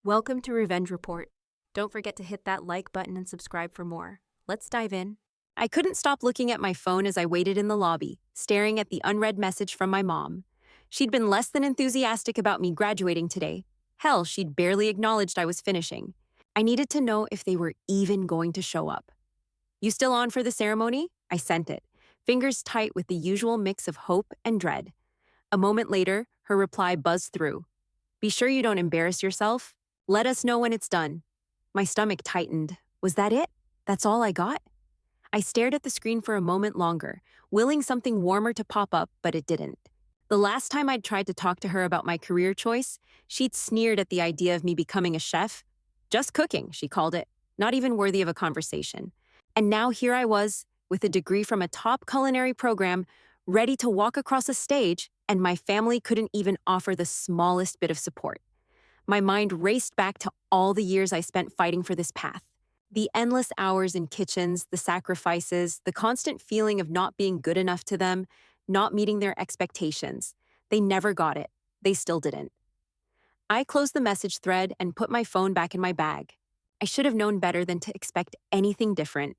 Welcome to Revenge Report. Don't forget to hit that like button and subscribe for more. Let's dive in. I couldn't stop looking at my phone as I waited in the lobby, staring at the unread message from my mom. She'd been less than enthusiastic about me graduating today. Hell, she'd barely acknowledged I was finishing. I needed to know if they were even going to show up. "You still on for the ceremony?" I sent it, fingers tight with the usual mix of hope and dread. A moment later, her reply buzzed through. "Be sure you don't embarrass yourself. Let us know when it's done." My stomach tightened. Was that it? That's all I got? I stared at the screen for a moment longer, willing something warmer to pop up, but it didn't. The last time I'd tried to talk to her about my career choice, she'd sneered at the idea of me becoming a chef. Just cooking, she called it, not even worthy of a conversation. And now here I was, with a degree from a top culinary program, ready to walk across a stage, and my family couldn't even offer the smallest bit of support. My mind raced back to all the years I spent fighting for this path. The endless hours in kitchens, the sacrifices, the constant feeling of not being good enough to them, not meeting their expectations. They never got it. They still didn't. I closed the message thread and put my phone back in my bag. I should have known better than to expect anything different.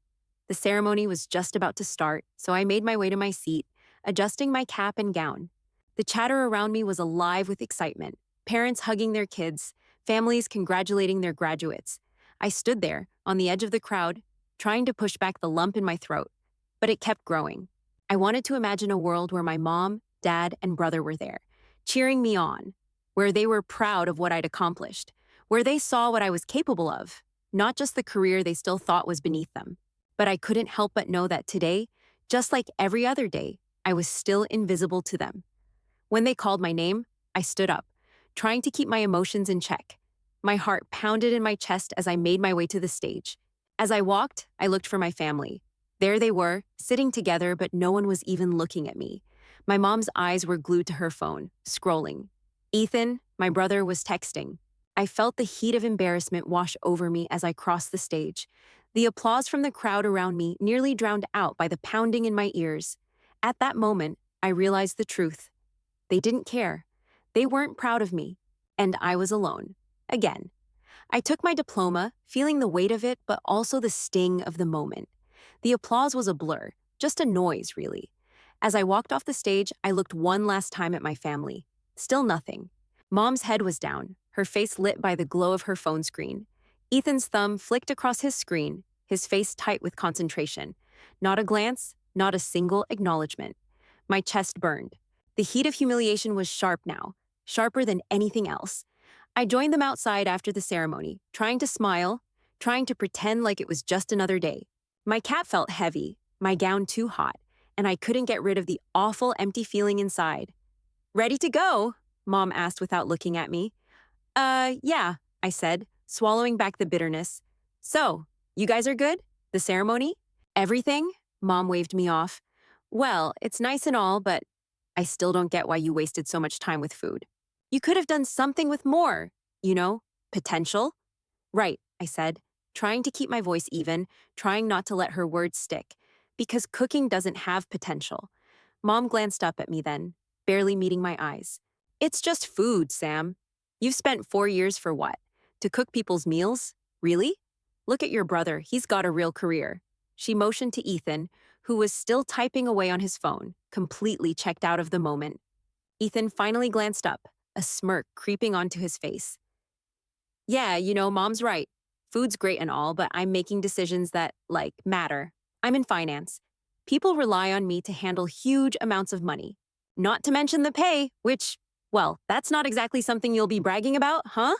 The ceremony was just about to start, so I made my way to my seat, adjusting my cap and gown. The chatter around me was alive with excitement. Parents hugging their kids, families congratulating their graduates. I stood there, on the edge of the crowd, trying to push back the lump in my throat, but it kept growing. I wanted to imagine a world where my mom, dad, and brother were there, cheering me on, where they were proud of what I'd accomplished, where they saw what I was capable of, not just the career they still thought was beneath them. But I couldn't help but know that today, just like every other day, I was still invisible to them. When they called my name, I stood up, trying to keep my emotions in check. My heart pounded in my chest as I made my way to the stage. As I walked, I looked for my family. There they were, sitting together, but no one was even looking at me. My mom's eyes were glued to her phone, scrolling. Ethan, my brother, was texting. I felt the heat of embarrassment wash over me as I crossed the stage. The applause from the crowd around me nearly drowned out by the pounding in my ears. At that moment, I realized the truth. They didn't care. They weren't proud of me. And I was alone. Again. I took my diploma, feeling the weight of it, but also the sting of the moment. The applause was a blur, just a noise, really. As I walked off the stage, I looked one last time at my family. Still nothing. Mom's head was down, her face lit by the glow of her phone screen. Ethan's thumb flicked across his screen, his face tight with concentration. Not a glance, not a single acknowledgement. My chest burned. The heat of humiliation was sharp now, sharper than anything else. I joined them outside after the ceremony, trying to smile, trying to pretend like it was just another day. My cap felt heavy, my gown too hot, and I couldn't get rid of the awful empty feeling inside. "Ready to go?" Mom asked without looking at me. Yeah," I said, swallowing back the bitterness. "So, you guys are good? The ceremony? Everything?" Mom waved me off. "Well, it's nice and all, but I still don't get why you wasted so much time with food. You could have done something with more, potential." "Right," I said, trying to keep my voice even, trying not to let her words stick, because cooking doesn't have potential. Mom glanced up at me then, barely meeting my eyes. "It's just food, Sam. You've spent 4 years for what? To cook people's meals? Really? Look at your brother, he's got a real career." She motioned to Ethan, who was still typing away on his phone, completely checked out of the moment. Ethan finally glanced up, a smirk creeping onto his face. "Yeah, Mom's right. Food's great and all, but I'm making decisions that, matter. I'm in finance. People rely on me to handle huge amounts of money. Not to mention the pay, which, well, that's not exactly something you'll be bragging about, huh?"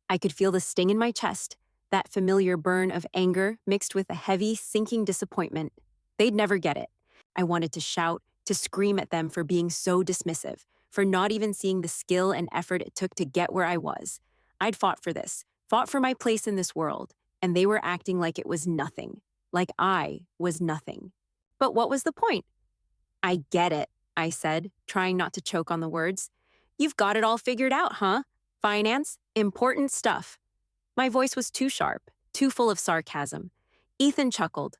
I could feel the sting in my chest, that familiar burn of anger mixed with a heavy, sinking disappointment. They'd never get it. I wanted to shout, to scream at them for being so dismissive, for not even seeing the skill and effort it took to get where I was. I'd fought for this, fought for my place in this world, and they were acting like it was nothing, like I was nothing. But what was the point? "I get it," I said, trying not to choke on the words. "You've got it all figured out, huh? Finance, important stuff." My voice was too sharp, too full of sarcasm. Ethan chuckled.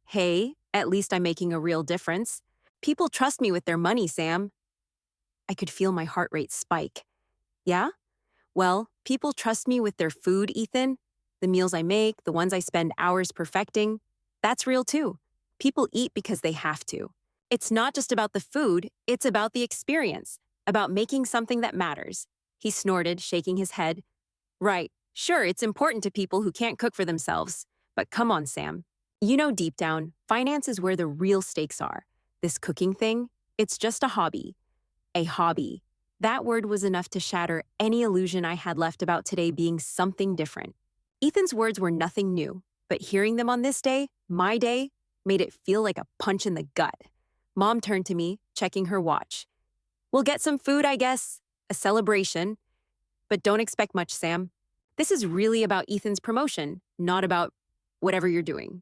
"Hey, at least I'm making a real difference. People trust me with their money, Sam." I could feel my heart rate spike. "Yeah? Well, People trust me with their food, Ethan. The meals I make, the ones I spend hours perfecting. That's real too. People eat because they have to. It's not just about the food, it's about the experience, about making something that matters. He snorted, shaking his head. Right, sure, it's important to people who can't cook for themselves. But come on, Sam. You know deep down, finance is where the real stakes are. This cooking thing, it's just a hobby. A hobby. That word was enough to shatter any illusion I had left about today being something different. Ethan's words were nothing new, but hearing them on this day, my day, made it feel like a punch in the gut. Mom turned to me, checking her watch. We'll get some food, I guess. A celebration. But don't expect much, Sam. This is really about Ethan's promotion, not about whatever you're doing.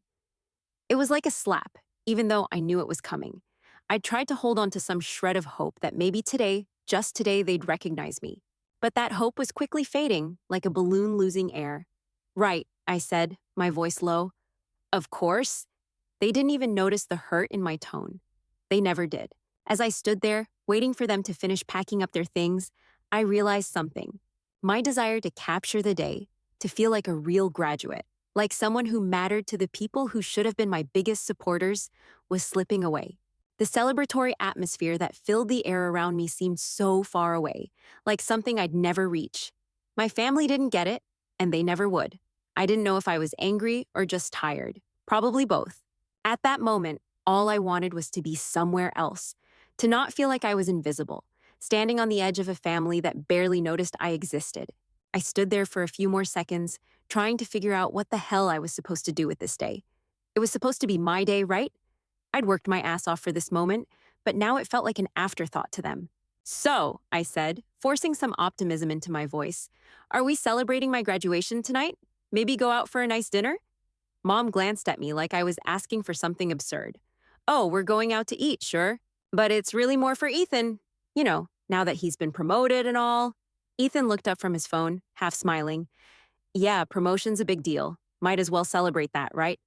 It was like a slap, even though I knew it was coming. I tried to hold on to some shred of hope that maybe today, just today, they'd recognize me. But that hope was quickly fading, like a balloon losing air. Right, I said, my voice low. Of course. They didn't even notice the hurt in my tone. They never did. As I stood there, waiting for them to finish packing up their things, I realized something. My desire to capture the day, to feel like a real graduate, like someone who mattered to the people who should have been my biggest supporters, was slipping away. The celebratory atmosphere that filled the air around me seemed so far away, like something I'd never reach. My family didn't get it, and they never would. I didn't know if I was angry or just tired. Probably both. At that moment, all I wanted was to be somewhere else, to not feel like I was invisible, standing on the edge of a family that barely noticed I existed. I stood there for a few more seconds, trying to figure out what the hell I was supposed to do with this day. It was supposed to be my day, right? I'd worked my ass off for this moment, but now it felt like an afterthought to them. So, I said, forcing some optimism into my voice, are we celebrating my graduation tonight? Maybe go out for a nice dinner? Mom glanced at me like I was asking for something absurd. Oh, we're going out to eat, sure. But it's really more for Ethan. You know, now that he's been promoted and all. Ethan looked up from his phone, half smiling. Yeah, promotion's a big deal. Might as well celebrate that, right?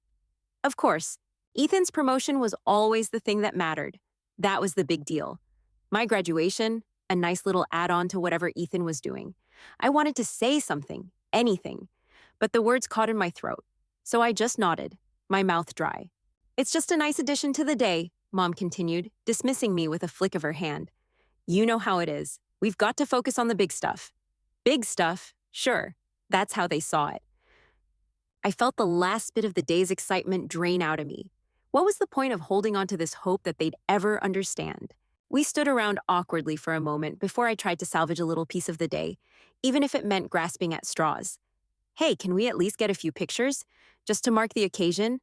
Of course. Ethan's promotion was always the thing that mattered. That was the big deal. My graduation, a nice little add-on to whatever Ethan was doing. I wanted to say something, anything, but the words caught in my throat. So I just nodded, my mouth dry. It's just a nice addition to the day, Mom continued, dismissing me with a flick of her hand. You know how it is. We've got to focus on the big stuff. Big stuff, sure. That's how they saw it. I felt the last bit of the day's excitement drain out of me. What was the point of holding on to this hope that they'd ever understand? We stood around awkwardly for a moment before I tried to salvage a little piece of the day, even if it meant grasping at straws. Hey, can we at least get a few pictures? Just to mark the occasion?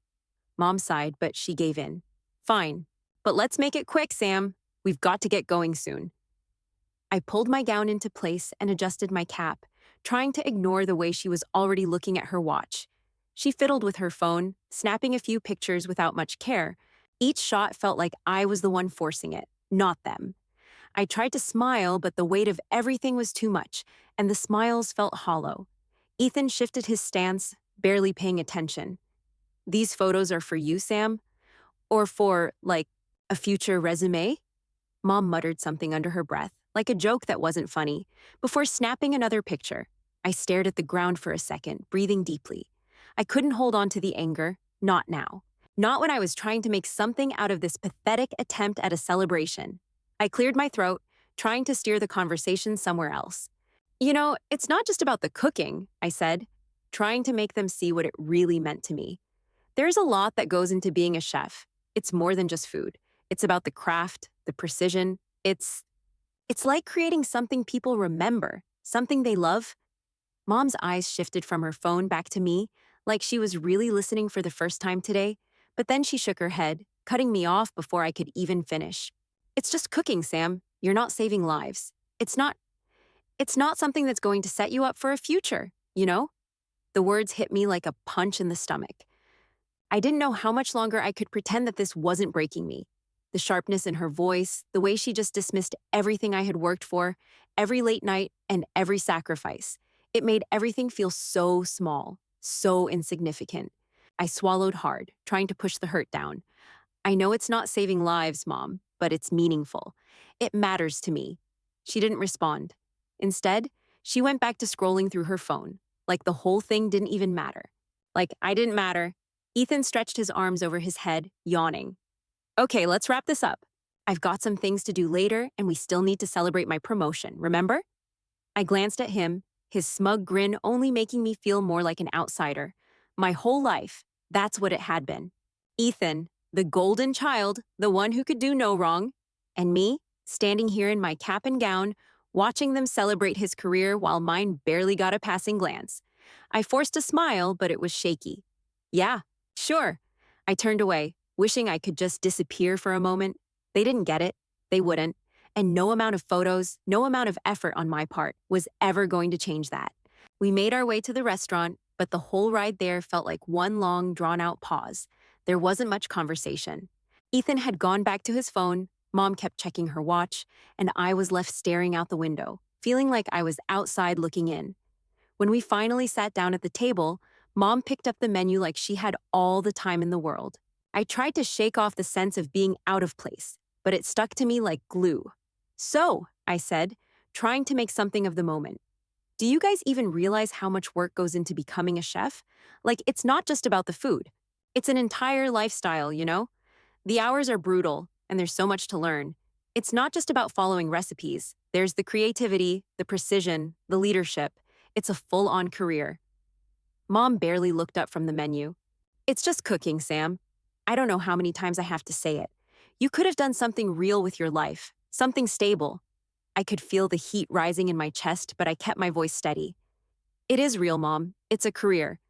Mom sighed, but she gave in. Fine. But let's make it quick, Sam. We've got to get going soon. I pulled my gown into place and adjusted my cap, trying to ignore the way she was already looking at her watch. She fiddled with her phone, snapping a few pictures without much care. Each shot felt like I was the one forcing it, not them. I tried to smile, but the weight of everything was too much, and the smiles felt hollow. Ethan shifted his stance, barely paying attention. These photos are for you, Sam? Or for, like, a future resume? Mom muttered something under her breath, like a joke that wasn't funny, before snapping another picture. I stared at the ground for a second, breathing deeply. I couldn't hold on to the anger, not now. Not when I was trying to make something out of this pathetic attempt at a celebration. I cleared my throat, trying to steer the conversation somewhere else. You know, it's not just about the cooking, I said, trying to make them see what it really meant to me. There's a lot that goes into being a chef. It's more than just food. It's about the craft, the precision. It's like creating something people remember, something they love. Mom's eyes shifted from her phone back to me, like she was really listening for the first time today, but then she shook her head, cutting me off before I could even finish. It's just cooking, Sam. You're not saving lives. It's not something that's going to set you up for a future, you know? The words hit me like a punch in the stomach. I didn't know how much longer I could pretend that this wasn't breaking me. The sharpness in her voice, the way she just dismissed everything I had worked for, every late night, and every sacrifice. It made everything feel so small, so insignificant. I swallowed hard, trying to push the hurt down. I know it's not saving lives, Mom, but it's meaningful. It matters to me. She didn't respond. Instead, She went back to scrolling through her phone, like the whole thing didn't even matter. Like, I didn't matter. Ethan stretched his arms over his head, yawning. Okay, let's wrap this up. I've got some things to do later, and we still need to celebrate my promotion, remember? I glanced at him, his smug grin only making me feel more like an outsider. My whole life, that's what it had been. Ethan, the golden child, the one who could do no wrong, and me, standing here in my cap and gown, watching them celebrate his career while mine barely got a passing glance. I forced a smile, but it was shaky. Yeah, sure. I turned away, wishing I could just disappear for a moment. They didn't get it. They wouldn't. And no amount of photos, no amount of effort on my part was ever going to change that. We made our way to the restaurant, but the whole ride there felt like one long, drawn-out pause. There wasn't much conversation. Ethan had gone back to his phone, Mom kept checking her watch, and I was left staring out the window, feeling like I was outside looking in. When we finally sat down at the table, Mom picked up the menu like she had all the time in the world. I tried to shake off the sense of being out of place, but it stuck to me like glue. So, I said, trying to make something of the moment. Do you guys even realize how much work goes into becoming a chef? Like, it's not just about the food. It's an entire lifestyle, you know? The hours are brutal, and there's so much to learn. It's not just about following recipes. There's the creativity, the precision, the leadership. It's a full-on career. Mom barely looked up from the menu. It's just cooking, Sam. I don't know how many times I have to say it. You could have done something real with your life, something stable. I could feel the heat rising in my chest, but I kept my voice steady. It is real, Mom. It's a career.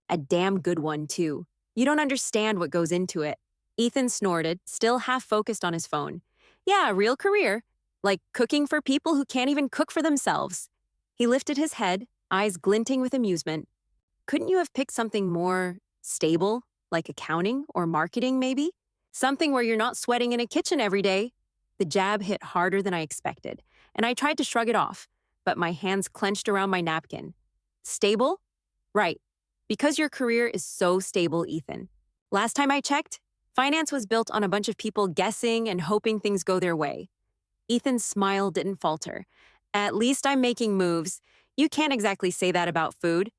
A damn good one, too. You don't understand what goes into it. Ethan snorted, still half focused on his phone. Yeah, a real career. Like cooking for people who can't even cook for themselves. He lifted his head, eyes glinting with amusement. Couldn't you have picked something more stable, like accounting or marketing, maybe? Something where you're not sweating in a kitchen every day. The jab hit harder than I expected, and I tried to shrug it off, but my hands clenched around my napkin. Stable? Right. Because your career is so stable, Ethan. Last time I checked, finance was built on a bunch of people guessing and hoping things go their way. Ethan's smile didn't falter. At least I'm making moves. You can't exactly say that about food.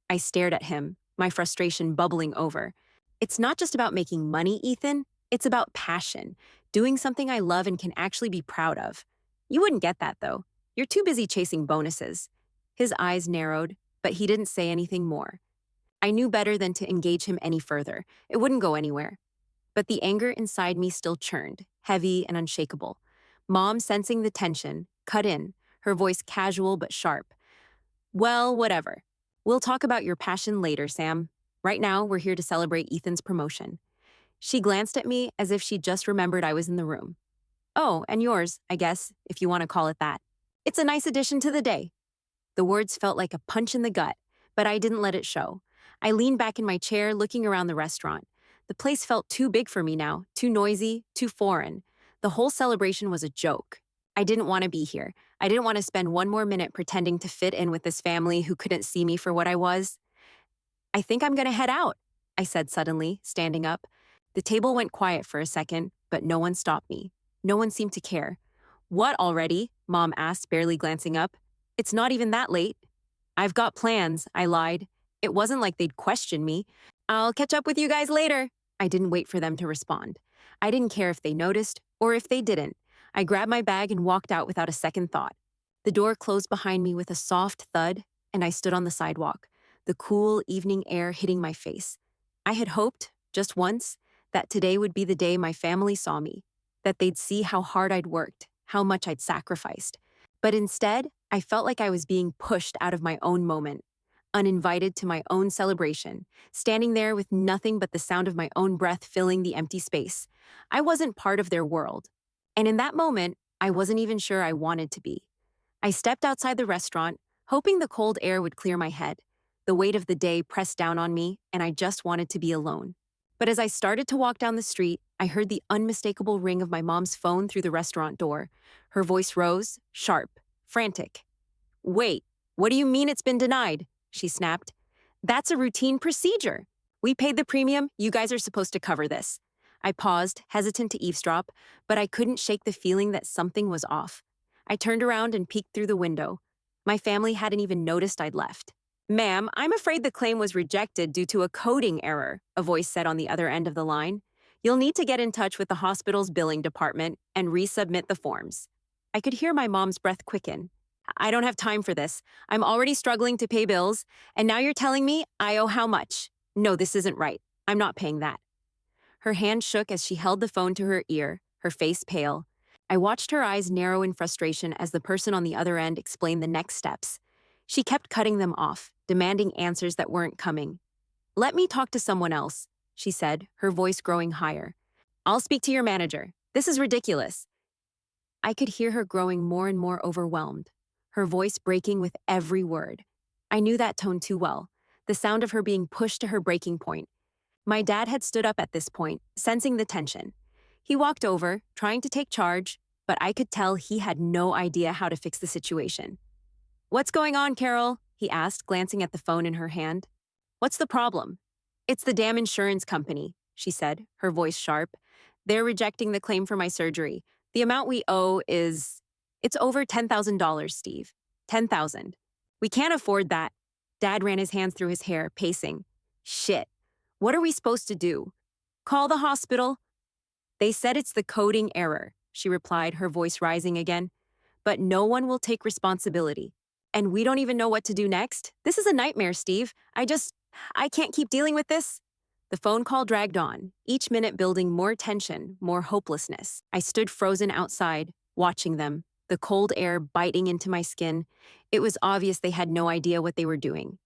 I stared at him, my frustration bubbling over. It's not just about making money, Ethan. It's about passion, doing something I love and can actually be proud of. You wouldn't get that, though. You're too busy chasing bonuses. His eyes narrowed, but he didn't say anything more. I knew better than to engage him any further. It wouldn't go anywhere. But the anger inside me still churned, heavy and unshakable. Mom, sensing the tension, cut in, her voice casual but sharp. Well, whatever. We'll talk about your passion later, Sam. Right now, we're here to celebrate Ethan's promotion. She glanced at me as if she just remembered I was in the room. Oh, and yours, I guess, if you want to call it that. It's a nice addition to the day. The words felt like a punch in the gut, but I didn't let it show. I leaned back in my chair, looking around the restaurant. The place felt too big for me now, too noisy, too foreign. The whole celebration was a joke. I didn't want to be here. I didn't want to spend one more minute pretending to fit in with this family who couldn't see me for what I was. I think I'm going to head out, I said suddenly, standing up. The table went quiet for a second, but no one stopped me. No one seemed to care. What already? Mom asked, barely glancing up. It's not even that late. I've got plans, I lied. It wasn't like they'd question me. I'll catch up with you guys later. I didn't wait for them to respond. I didn't care if they noticed or if they didn't. I grabbed my bag and walked out without a second thought. The door closed behind me with a soft thud, and I stood on the sidewalk, the cool evening air hitting my face. I had hoped, just once, that today would be the day my family saw me, that they'd see how hard I'd worked, how much I'd sacrificed. But instead, I felt like I was being pushed out of my own moment, uninvited to my own celebration, standing there with nothing but the sound of my own breath filling the empty space. I wasn't part of their world. And in that moment, I wasn't even sure I wanted to be. I stepped outside the restaurant, hoping the cold air would clear my head. The weight of the day pressed down on me, and I just wanted to be alone. But as I started to walk down the street, I heard the unmistakable ring of my mom's phone through the restaurant door. Her voice rose, sharp, frantic. Wait, what do you mean it's been denied? She snapped. That's a routine procedure. We paid the premium, you guys are supposed to cover this. I paused, hesitant to eavesdrop, but I couldn't shake the feeling that something was off. I turned around and peeked through the window. My family hadn't even noticed I'd left. Ma'am, I'm afraid the claim was rejected due to a coding error, a voice said on the other end of the line. You'll need to get in touch with the hospital's billing department and resubmit the forms. I could hear my mom's breath quicken. I don't have time for this. I'm already struggling to pay bills, and now you're telling me I owe how much? No, this isn't right. I'm not paying that. Her hand shook as she held the phone to her ear, her face pale. I watched her eyes narrow in frustration as the person on the other end explained the next steps. She kept cutting them off, demanding answers that weren't coming. Let me talk to someone else, she said, her voice growing higher. I'll speak to your manager. This is ridiculous. I could hear her growing more and more overwhelmed, her voice breaking with every word. I knew that tone too well, the sound of her being pushed to her breaking point. My dad had stood up at this point, sensing the tension. He walked over, trying to take charge, but I could tell he had no idea how to fix the situation. What's going on, Carol? He asked, glancing at the phone in her hand. What's the problem? It's the damn insurance company, she said, her voice sharp. They're rejecting the claim for my surgery. The amount we owe is... It's over $10,000, Steve. 10,000. We can't afford that. Dad ran his hands through his hair, pacing. Shit. What are we supposed to do? Call the hospital? They said it's the coding error, she replied, her voice rising again. But no one will take responsibility. And we don't even know what to do next? This is a nightmare, Steve. I can't keep dealing with this. The phone call dragged on, each minute building more tension, more hopelessness. I stood frozen outside, watching them, the cold air biting into my skin. It was obvious they had no idea what they were doing.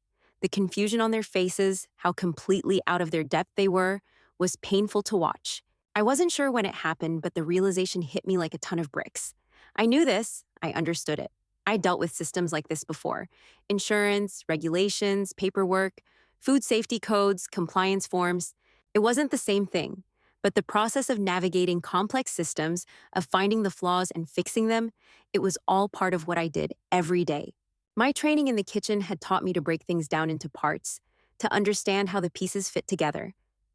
The confusion on their faces, how completely out of their depth they were, was painful to watch. I wasn't sure when it happened, but the realization hit me like a ton of bricks. I knew this, I understood it. I dealt with systems like this before. Insurance, regulations, paperwork, food safety codes, compliance forms. It wasn't the same thing, but the process of navigating complex systems, of finding the flaws and fixing them, it was all part of what I did every day. My training in the kitchen had taught me to break things down into parts, to understand how the pieces fit together.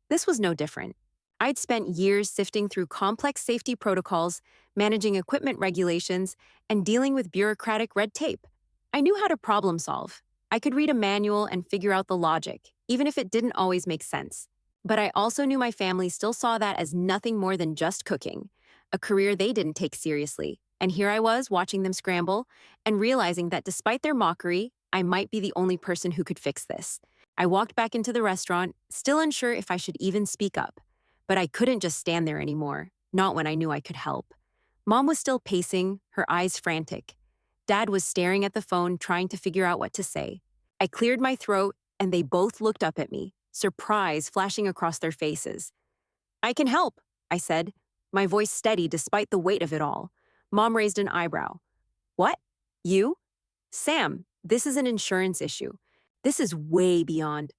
This was no different. I'd spent years sifting through complex safety protocols, managing equipment regulations, and dealing with bureaucratic red tape. I knew how to problem solve. I could read a manual and figure out the logic, even if it didn't always make sense. But I also knew my family still saw that as nothing more than just cooking, a career they didn't take seriously. And here I was watching them scramble and realizing that despite their mockery, I might be the only person who could fix this. I walked back into the restaurant, still unsure if I should even speak up. But I couldn't just stand there anymore, not when I knew I could help. Mom was still pacing, her eyes frantic. Dad was staring at the phone, trying to figure out what to say. I cleared my throat, and they both looked up at me, surprise flashing across their faces. I can help, I said, my voice steady despite the weight of it all. Mom raised an eyebrow. What? You? Sam, this is an insurance issue. This is way beyond.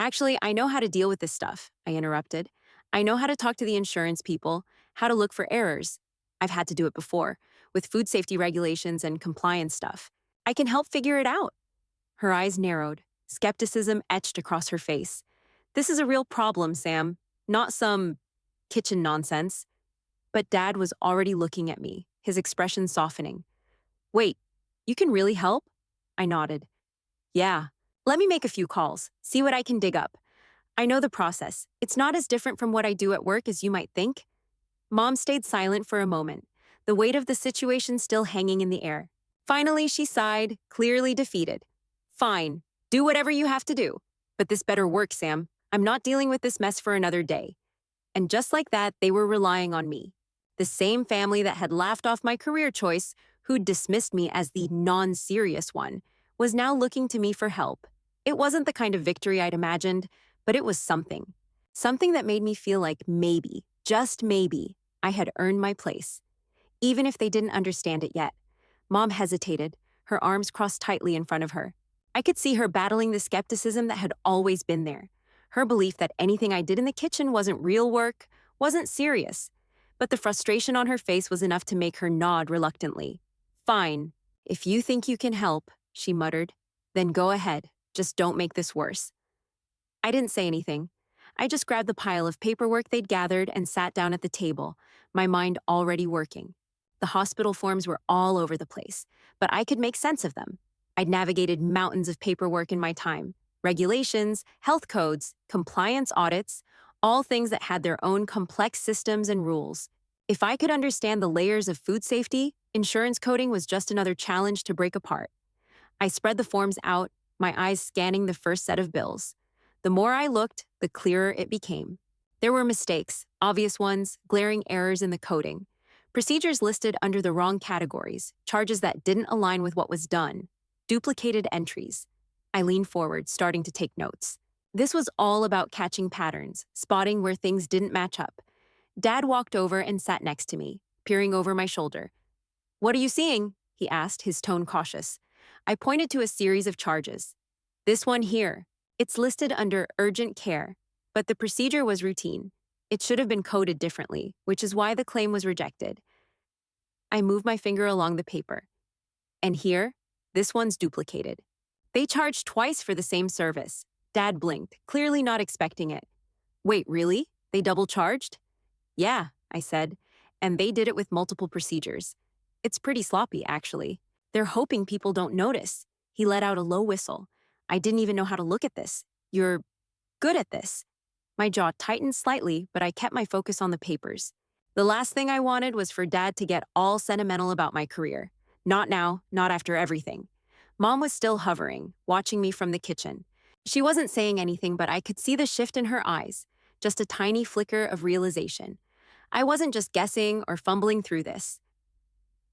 Actually, I know how to deal with this stuff, I interrupted. I know how to talk to the insurance people, how to look for errors. I've had to do it before, with food safety regulations and compliance stuff. I can help figure it out. Her eyes narrowed, skepticism etched across her face. This is a real problem, Sam, not some kitchen nonsense. But Dad was already looking at me, his expression softening. Wait, you can really help? I nodded. Yeah. Let me make a few calls, see what I can dig up. I know the process. It's not as different from what I do at work as you might think. Mom stayed silent for a moment, the weight of the situation still hanging in the air. Finally, she sighed, clearly defeated. Fine, do whatever you have to do. But this better work, Sam. I'm not dealing with this mess for another day. And just like that, they were relying on me. The same family that had laughed off my career choice, who'd dismissed me as the non-serious one, was now looking to me for help. It wasn't the kind of victory I'd imagined, but it was something. Something that made me feel like maybe, just maybe, I had earned my place. Even if they didn't understand it yet. Mom hesitated, her arms crossed tightly in front of her. I could see her battling the skepticism that had always been there. Her belief that anything I did in the kitchen wasn't real work, wasn't serious. But the frustration on her face was enough to make her nod reluctantly. Fine. If you think you can help, she muttered, then go ahead. Just don't make this worse. I didn't say anything. I just grabbed the pile of paperwork they'd gathered and sat down at the table, my mind already working. The hospital forms were all over the place, but I could make sense of them. I'd navigated mountains of paperwork in my time: regulations, health codes, compliance audits, all things that had their own complex systems and rules. If I could understand the layers of food safety, insurance coding was just another challenge to break apart. I spread the forms out, my eyes scanning the first set of bills. The more I looked, the clearer it became. There were mistakes, obvious ones, glaring errors in the coding, procedures listed under the wrong categories, charges that didn't align with what was done, duplicated entries. I leaned forward, starting to take notes. This was all about catching patterns, spotting where things didn't match up. Dad walked over and sat next to me, peering over my shoulder. "What are you seeing?" he asked, his tone cautious. I pointed to a series of charges. "This one here. It's listed under urgent care, but the procedure was routine. It should have been coded differently, which is why the claim was rejected." I moved my finger along the paper. "And here, this one's duplicated. They charged twice for the same service." Dad blinked, clearly not expecting it. "Wait, really? They double charged?" "Yeah," I said, "and they did it with multiple procedures. It's pretty sloppy, actually. They're hoping people don't notice." He let out a low whistle. "I didn't even know how to look at this. You're good at this." My jaw tightened slightly, but I kept my focus on the papers. The last thing I wanted was for Dad to get all sentimental about my career. Not now, not after everything. Mom was still hovering, watching me from the kitchen. She wasn't saying anything, but I could see the shift in her eyes, just a tiny flicker of realization. I wasn't just guessing or fumbling through this.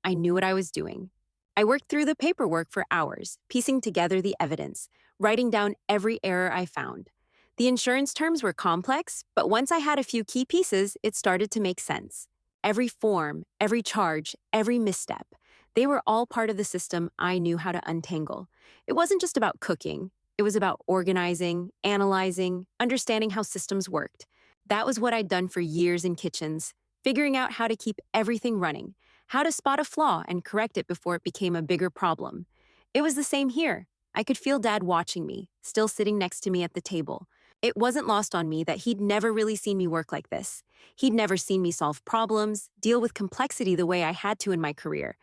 I knew what I was doing. I worked through the paperwork for hours, piecing together the evidence, writing down every error I found. The insurance terms were complex, but once I had a few key pieces, it started to make sense. Every form, every charge, every misstep, they were all part of the system I knew how to untangle. It wasn't just about cooking. It was about organizing, analyzing, understanding how systems worked. That was what I'd done for years in kitchens, figuring out how to keep everything running, how to spot a flaw and correct it before it became a bigger problem. It was the same here. I could feel Dad watching me, still sitting next to me at the table. It wasn't lost on me that he'd never really seen me work like this. He'd never seen me solve problems, deal with complexity the way I had to in my career.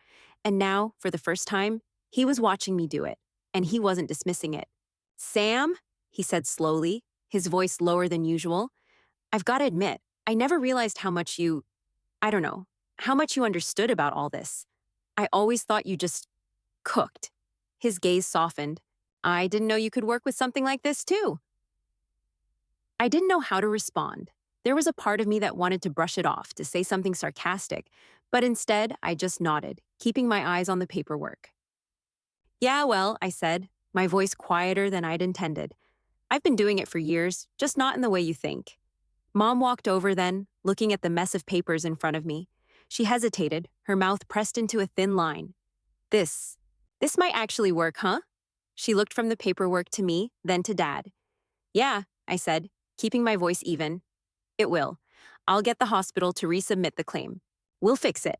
And now, for the first time, he was watching me do it, and he wasn't dismissing it. "Sam," he said slowly, his voice lower than usual, "I've got to admit, I never realized how much I don't know, how much you understood about all this. I always thought you just cooked." His gaze softened. "I didn't know you could work with something like this, too." I didn't know how to respond. There was a part of me that wanted to brush it off, to say something sarcastic, but instead, I just nodded, keeping my eyes on the paperwork. "Yeah, well," I said, my voice quieter than I'd intended. "I've been doing it for years, just not in the way you think." Mom walked over then, looking at the mess of papers in front of me. She hesitated, her mouth pressed into a thin line. This, this might actually work, huh?" She looked from the paperwork to me, then to Dad. "Yeah," I said, keeping my voice even. "It will. I'll get the hospital to resubmit the claim. We'll fix it."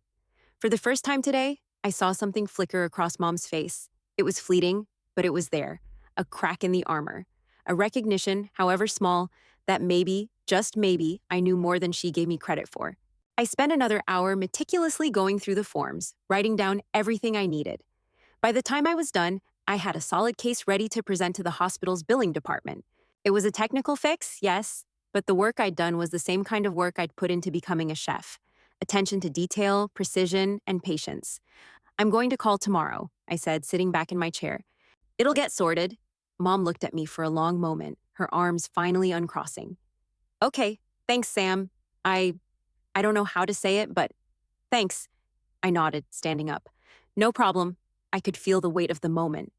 For the first time today, I saw something flicker across Mom's face. It was fleeting, but it was there. A crack in the armor. A recognition, however small, that maybe, just maybe, I knew more than she gave me credit for. I spent another hour meticulously going through the forms, writing down everything I needed. By the time I was done, I had a solid case ready to present to the hospital's billing department. It was a technical fix, yes, but the work I'd done was the same kind of work I'd put into becoming a chef. Attention to detail, precision, and patience. "I'm going to call tomorrow," I said, sitting back in my chair. "It'll get sorted." Mom looked at me for a long moment, her arms finally uncrossing. "Okay, thanks, Sam. I don't know how to say it, but thanks." I nodded, standing up. "No problem." I could feel the weight of the moment.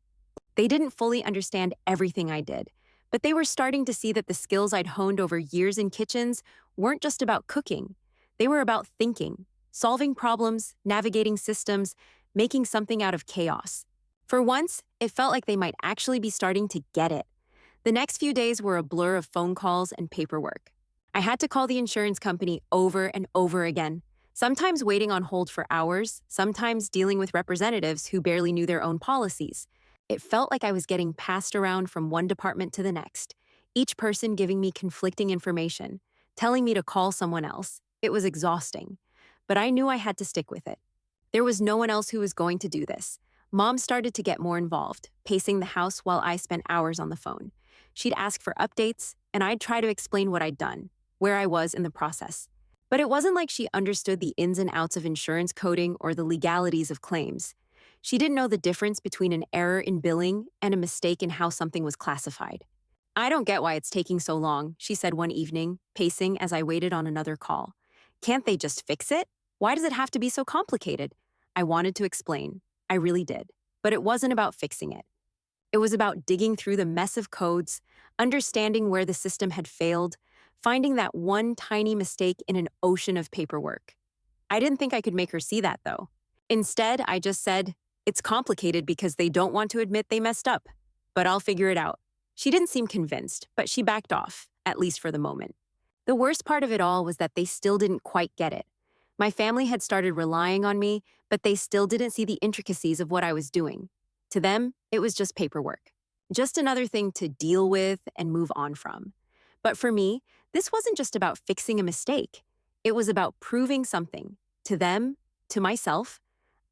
They didn't fully understand everything I did, but they were starting to see that the skills I'd honed over years in kitchens weren't just about cooking. They were about thinking, solving problems, navigating systems, making something out of chaos. For once, it felt like they might actually be starting to get it. The next few days were a blur of phone calls and paperwork. I had to call the insurance company over and over again, sometimes waiting on hold for hours, sometimes dealing with representatives who barely knew their own policies. It felt like I was getting passed around from one department to the next, each person giving me conflicting information, telling me to call someone else. It was exhausting, but I knew I had to stick with it. There was no one else who was going to do this. Mom started to get more involved, pacing the house while I spent hours on the phone. She'd ask for updates, and I'd try to explain what I'd done, where I was in the process. But it wasn't like she understood the ins and outs of insurance coding or the legalities of claims. She didn't know the difference between an error in billing and a mistake in how something was classified. I don't get why it's taking so long, she said one evening, pacing as I waited on another call. Can't they just fix it? Why does it have to be so complicated? I wanted to explain. I really did. But it wasn't about fixing it. It was about digging through the mess of codes, understanding where the system had failed, finding that one tiny mistake in an ocean of paperwork. I didn't think I could make her see that, though. Instead, I just said, it's complicated because they don't want to admit they messed up, but I'll figure it out. She didn't seem convinced, but she backed off, at least for the moment. The worst part of it all was that they still didn't quite get it. My family had started relying on me, but they still didn't see the intricacies of what I was doing. To them, it was just paperwork. Just another thing to deal with and move on from. But for me, this wasn't just about fixing a mistake. It was about proving something. To them, to myself,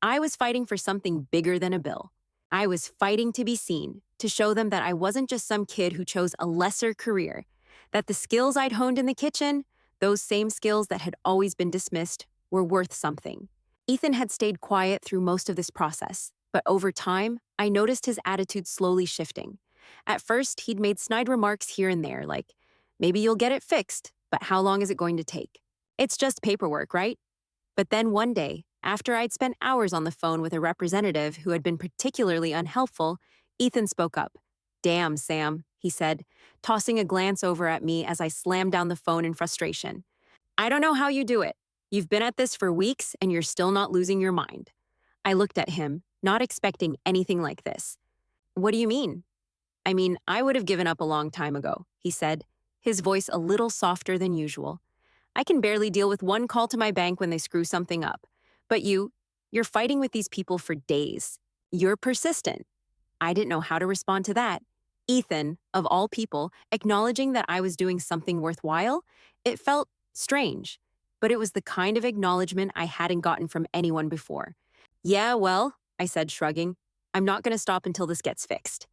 I was fighting for something bigger than a bill. I was fighting to be seen, to show them that I wasn't just some kid who chose a lesser career, that the skills I'd honed in the kitchen, those same skills that had always been dismissed, were worth something. Ethan had stayed quiet through most of this process, but over time, I noticed his attitude slowly shifting. At first, he'd made snide remarks here and there, like, maybe you'll get it fixed, but how long is it going to take? It's just paperwork, right? But then one day, after I'd spent hours on the phone with a representative who had been particularly unhelpful, Ethan spoke up. Damn, Sam, he said, tossing a glance over at me as I slammed down the phone in frustration. I don't know how you do it. You've been at this for weeks and you're still not losing your mind. I looked at him, not expecting anything like this. What do you mean? I mean, I would have given up a long time ago, he said, his voice a little softer than usual. I can barely deal with one call to my bank when they screw something up. But you're fighting with these people for days. You're persistent. I didn't know how to respond to that. Ethan, of all people, acknowledging that I was doing something worthwhile, it felt strange. But it was the kind of acknowledgement I hadn't gotten from anyone before. Yeah, well, I said, shrugging, I'm not going to stop until this gets fixed.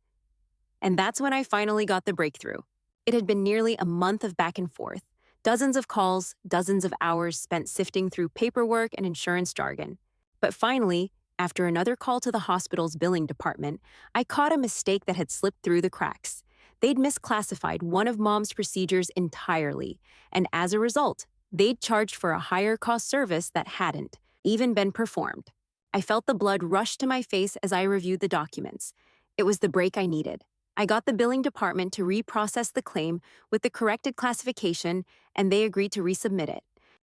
And that's when I finally got the breakthrough. It had been nearly a month of back and forth, dozens of calls, dozens of hours spent sifting through paperwork and insurance jargon. But finally, after another call to the hospital's billing department, I caught a mistake that had slipped through the cracks. They'd misclassified one of Mom's procedures entirely, and as a result, they'd charged for a higher-cost service that hadn't even been performed. I felt the blood rush to my face as I reviewed the documents. It was the break I needed. I got the billing department to reprocess the claim with the corrected classification, and they agreed to resubmit it.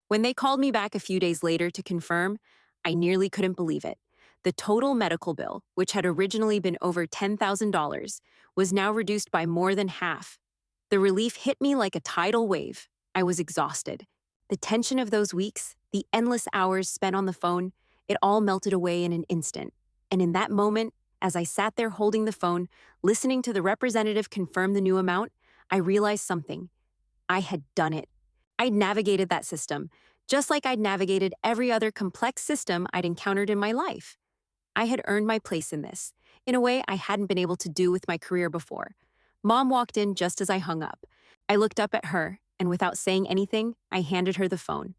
When they called me back a few days later to confirm, I nearly couldn't believe it. The total medical bill, which had originally been over $10,000, was now reduced by more than half. The relief hit me like a tidal wave. I was exhausted. The tension of those weeks, the endless hours spent on the phone, it all melted away in an instant. And in that moment, as I sat there holding the phone, listening to the representative confirm the new amount, I realized something. I had done it. I'd navigated that system, just like I'd navigated every other complex system I'd encountered in my life. I had earned my place in this, in a way I hadn't been able to do with my career before. Mom walked in just as I hung up. I looked up at her, and without saying anything, I handed her the phone.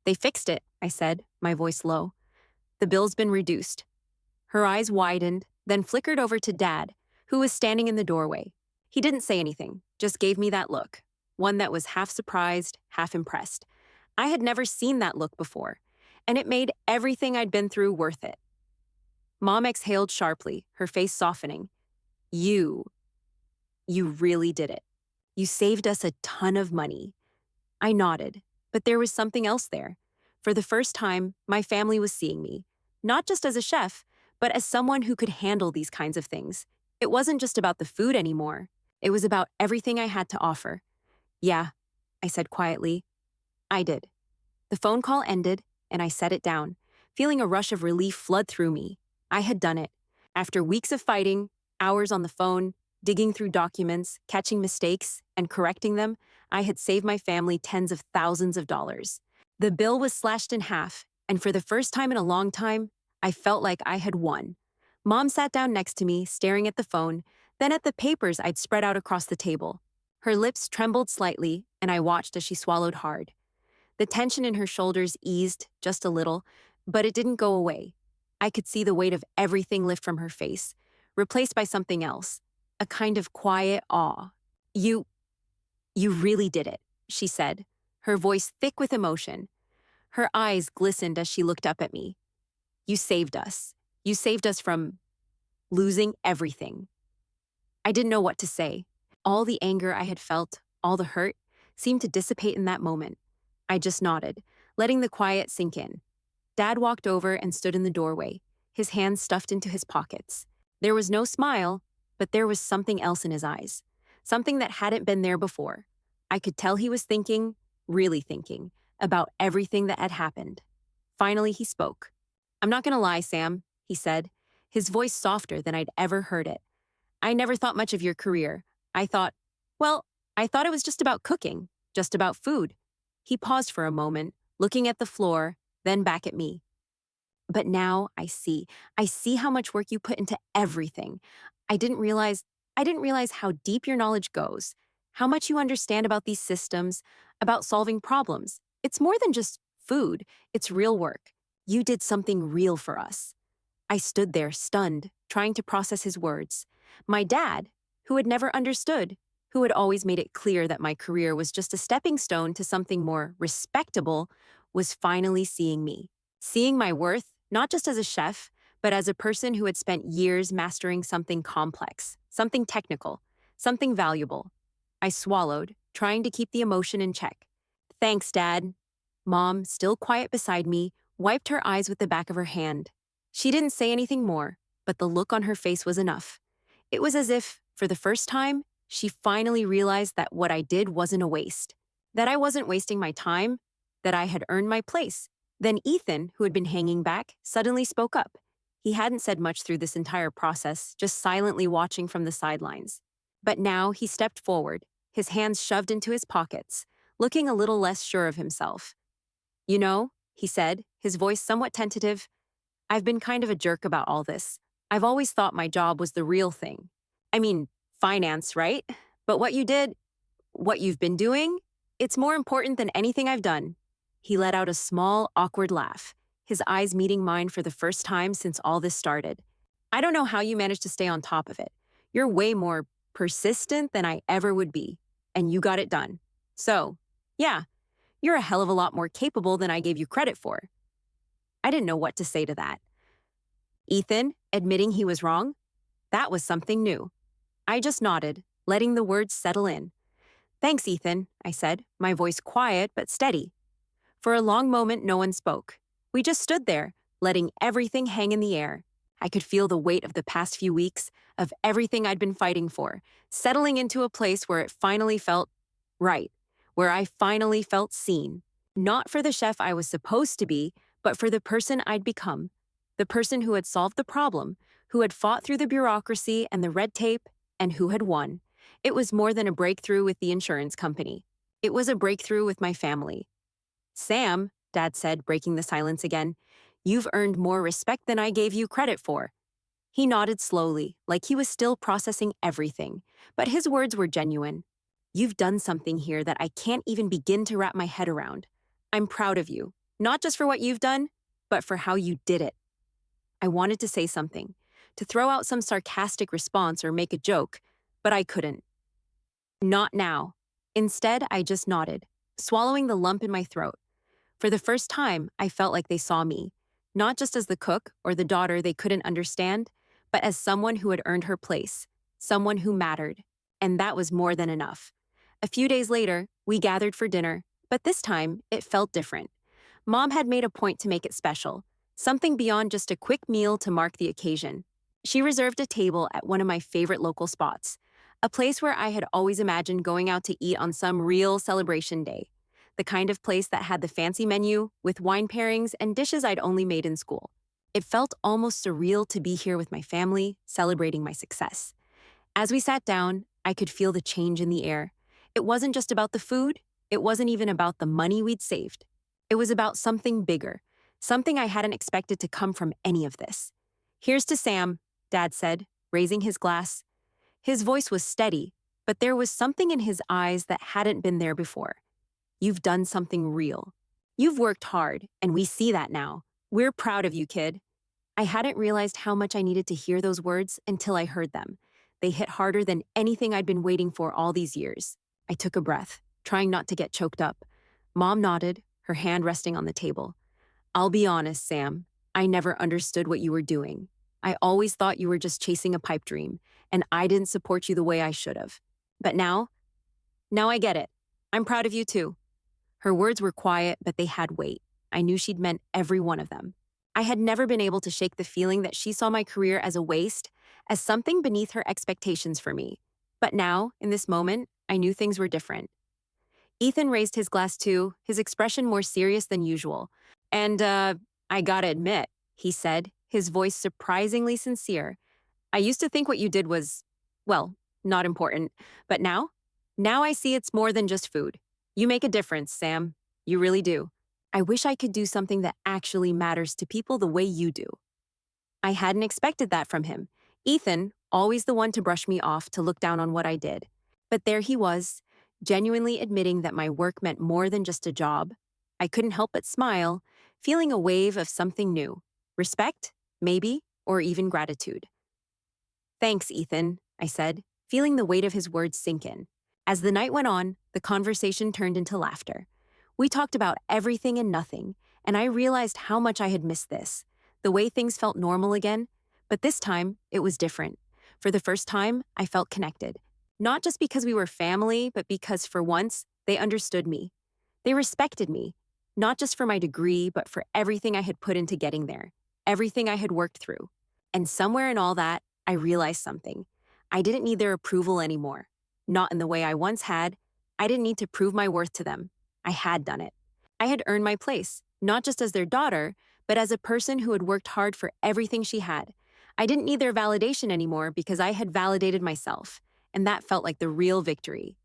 They fixed it, I said, my voice low. The bill's been reduced. Her eyes widened, then flickered over to Dad, who was standing in the doorway. He didn't say anything, just gave me that look, one that was half surprised, half impressed. I had never seen that look before, and it made everything I'd been through worth it. Mom exhaled sharply, her face softening. You really did it. You saved us a ton of money. I nodded, but there was something else there. For the first time, my family was seeing me, not just as a chef, but as someone who could handle these kinds of things. It wasn't just about the food anymore. It was about everything I had to offer. Yeah, I said quietly. I did. The phone call ended, and I set it down, feeling a rush of relief flood through me. I had done it. After weeks of fighting, hours on the phone, digging through documents, catching mistakes, and correcting them, I had saved my family tens of thousands of dollars. The bill was slashed in half, and for the first time in a long time, I felt like I had won. Mom sat down next to me, staring at the phone, then at the papers I'd spread out across the table. Her lips trembled slightly, and I watched as she swallowed hard. The tension in her shoulders eased just a little, but it didn't go away. I could see the weight of everything lift from her face, replaced by something else, a kind of quiet awe. You, you really did it, she said, her voice thick with emotion. Her eyes glistened as she looked up at me. You saved us. You saved us from losing everything. I didn't know what to say. All the anger I had felt, all the hurt, seemed to dissipate in that moment. I just nodded, letting the quiet sink in. Dad walked over and stood in the doorway, his hands stuffed into his pockets. There was no smile, but there was something else in his eyes, something that hadn't been there before. I could tell he was thinking, really thinking, about everything that had happened. Finally, he spoke. I'm not gonna lie, Sam, he said, his voice softer than I'd ever heard it. I never thought much of your career. I thought it was just about cooking, just about food. He paused for a moment, looking at the floor, then back at me. But now I see how much work you put into everything. I didn't realize how deep your knowledge goes, how much you understand about these systems, about solving problems. It's more than just food, it's real work. You did something real for us. I stood there, stunned, trying to process his words. My dad, who had never understood, who had always made it clear that my career was just a stepping stone to something more respectable, was finally seeing me. Seeing my worth, not just as a chef, but as a person who had spent years mastering something complex, something technical, something valuable. I swallowed, trying to keep the emotion in check. Thanks, Dad. Mom, still quiet beside me, wiped her eyes with the back of her hand. She didn't say anything more, but the look on her face was enough. It was as if, for the first time, she finally realized that what I did wasn't a waste, that I wasn't wasting my time, that I had earned my place. Then Ethan, who had been hanging back, suddenly spoke up. He hadn't said much through this entire process, just silently watching from the sidelines. But now he stepped forward, his hands shoved into his pockets, looking a little less sure of himself. You know, he said, his voice somewhat tentative, I've been kind of a jerk about all this. I've always thought my job was the real thing. I mean, finance, right? But what you've been doing, it's more important than anything I've done. He let out a small, awkward laugh, his eyes meeting mine for the first time since all this started. I don't know how you managed to stay on top of it. You're way more persistent than I ever would be, and you got it done. So, yeah, you're a hell of a lot more capable than I gave you credit for. I didn't know what to say to that. Ethan, admitting he was wrong? That was something new. I just nodded, letting the words settle in. Thanks, Ethan, I said, my voice quiet but steady. For a long moment, no one spoke. We just stood there, letting everything hang in the air. I could feel the weight of the past few weeks, of everything I'd been fighting for, settling into a place where it finally felt right, where I finally felt seen. Not for the chef I was supposed to be, but for the person I'd become. The person who had solved the problem, who had fought through the bureaucracy and the red tape, and who had won. It was more than a breakthrough with the insurance company. It was a breakthrough with my family. Sam, Dad said, breaking the silence again, you've earned more respect than I gave you credit for. He nodded slowly, like he was still processing everything, but his words were genuine. You've done something here that I can't even begin to wrap my head around. I'm proud of you, not just for what you've done, but for how you did it. I wanted to say something, to throw out some sarcastic response or make a joke, but I couldn't. Not now. Instead, I just nodded, swallowing the lump in my throat. For the first time, I felt like they saw me, not just as the cook or the daughter they couldn't understand, but as someone who had earned her place, someone who mattered. And that was more than enough. A few days later, we gathered for dinner, but this time, it felt different. Mom had made a point to make it special, something beyond just a quick meal to mark the occasion. She reserved a table at one of my favorite local spots, a place where I had always imagined going out to eat on some real celebration day, the kind of place that had the fancy menu with wine pairings and dishes I'd only made in school. It felt almost surreal to be here with my family, celebrating my success. As we sat down, I could feel the change in the air. It wasn't just about the food, it wasn't even about the money we'd saved. It was about something bigger, something I hadn't expected to come from any of this. Here's to Sam, Dad said, raising his glass. His voice was steady, but there was something in his eyes that hadn't been there before. You've done something real. You've worked hard, and we see that now. We're proud of you, kid. I hadn't realized how much I needed to hear those words until I heard them. They hit harder than anything I'd been waiting for all these years. I took a breath, trying not to get choked up. Mom nodded, her hand resting on the table. I'll be honest, Sam. I never understood what you were doing. I always thought you were just chasing a pipe dream, and I didn't support you the way I should have. But now I get it. I'm proud of you too. Her words were quiet, but they had weight. I knew she'd meant every one of them. I had never been able to shake the feeling that she saw my career as a waste, as something beneath her expectations for me. But now, in this moment, I knew things were different. Ethan raised his glass too, his expression more serious than usual. And, I gotta admit, he said, his voice surprisingly sincere. I used to think what you did was, well, not important. But now? Now I see it's more than just food. You make a difference, Sam. You really do. I wish I could do something that actually matters to people the way you do. I hadn't expected that from him. Ethan, always the one to brush me off, to look down on what I did. But there he was, genuinely admitting that my work meant more than just a job. I couldn't help but smile, feeling a wave of something new. Respect, maybe, or even gratitude. Thanks, Ethan, I said, feeling the weight of his words sink in. As the night went on, the conversation turned into laughter. We talked about everything and nothing, and I realized how much I had missed this, the way things felt normal again. But this time, it was different. For the first time, I felt connected. Not just because we were family, but because, for once, they understood me. They respected me, not just for my degree, but for everything I had put into getting there, everything I had worked through. And somewhere in all that, I realized something. I didn't need their approval anymore. Not in the way I once had. I didn't need to prove my worth to them. I had done it. I had earned my place, not just as their daughter, but as a person who had worked hard for everything she had. I didn't need their validation anymore because I had validated myself, and that felt like the real victory.